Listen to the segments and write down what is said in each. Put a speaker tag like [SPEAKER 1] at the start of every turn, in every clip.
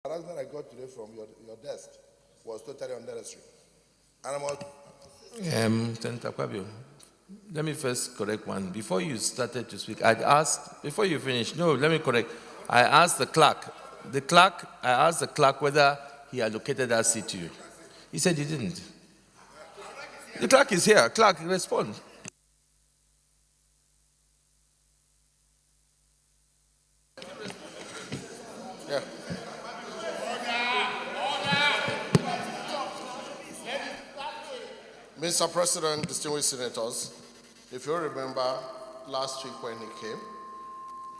[SPEAKER 1] harassment I got today from your desk was totally unnecessary. And
[SPEAKER 2] Senator Akpabio, let me first correct one. Before you started to speak, I'd asked, before you finish, no, let me correct. I asked the clerk, I asked the clerk whether he allocated that seat to you. He said he didn't. The clerk is here. Clerk, respond.
[SPEAKER 1] yeah. Mr. President, distinguished senators, if you remember last week when he came,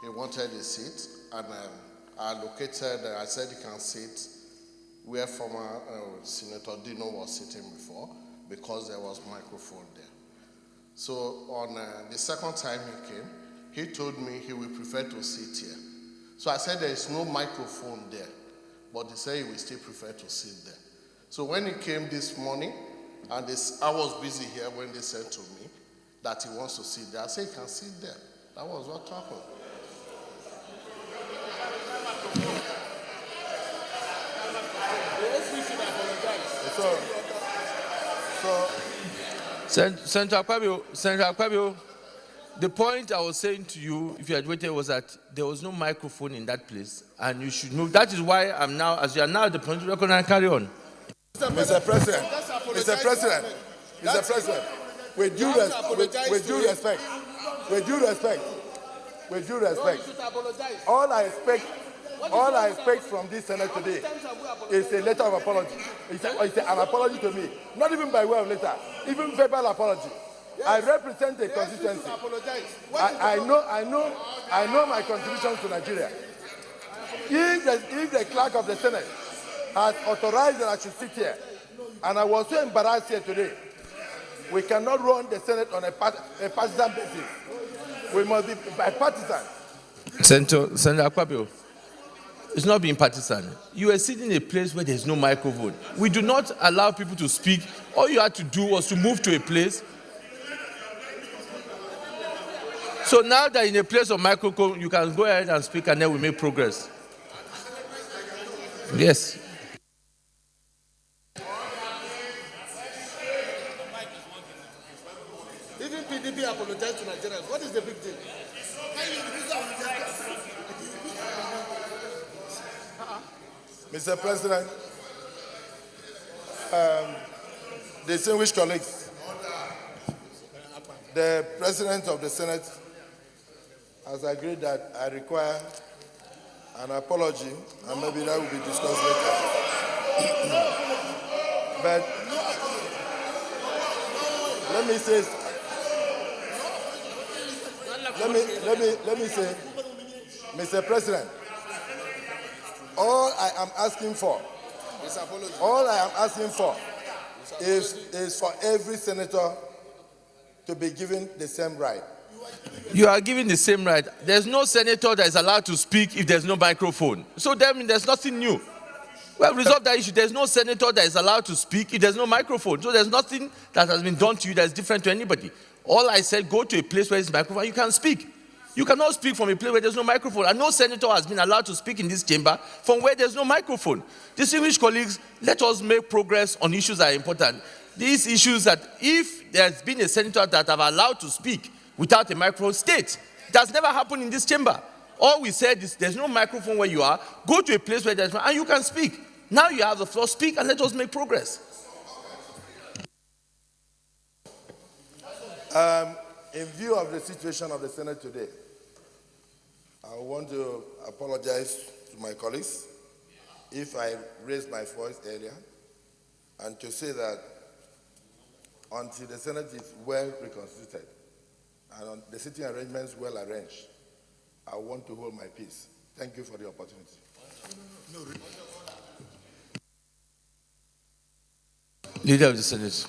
[SPEAKER 1] he wanted a seat, and I allocated, I said he can sit where former Senator Dino was sitting before, because there was microphone there. So on the second time he came, he told me he would prefer to sit here. So I said there is no microphone there, but he said he would still prefer to sit there. So when he came this morning, and I was busy here when they said to me that he wants to sit there, I said he can sit there. That was what happened.
[SPEAKER 2] Senator Akpabio, the point I was saying to you, if you had waited, was that there was no microphone in that place, and you should move. That is why I'm now, as you are now at the point, we're going to carry on.
[SPEAKER 1] Mr. President, with due respect, all I expect from this Senate today is a letter of apology. It's an apology to me, not even by way of letter, even verbal apology. Yes. I represent a constituency. I know my contribution to Nigeria. If the clerk of the Senate has authorized that I should sit here, and I was so embarrassed here today, we cannot run the Senate on a partisan basis. We must be bipartisan.
[SPEAKER 2] Senator Akpabio, it's not being partisan. You are sitting in a place where there's no microphone. We do not allow people to speak. All you had to do was to move to a place. So now that in a place of microphone, you can go ahead and speak, and then we make progress. Yes.
[SPEAKER 3] Even PDP apologized to Nigerians. What is the big deal?
[SPEAKER 1] Mr. President, distinguished colleagues, the President of the Senate has agreed that I require an apology, and maybe that will be discussed later. But let me say, Mr. President, all I am asking for is for every senator to be given the same right.
[SPEAKER 2] You are given the same right. There's no senator that is allowed to speak if there's no microphone. So that means there's nothing new. We have resolved that issue. There's no senator that is allowed to speak if there's no microphone. So there's nothing that has been done to you that is different to anybody. All I said, go to a place where there's a microphone, you can speak. You cannot speak from a place where there's no microphone. And no senator has been allowed to speak in this chamber from where there's no microphone. Distinguished colleagues, let us make progress on issues that are important. These issues that if there's been a senator that have allowed to speak without a microphone, state. It has never happened in this chamber. All we said is there's no microphone where you are. Go to a place where there's and you can speak. Now you have the floor, speak, and let us make progress.
[SPEAKER 1] In view of the situation of the Senate today, I want to apologize to my colleagues if I raised my voice earlier, and to say that until the Senate is well reconstituted and the sitting arrangements well arranged, I want to hold my peace. Thank you for the opportunity.
[SPEAKER 2] Leader of the Senate.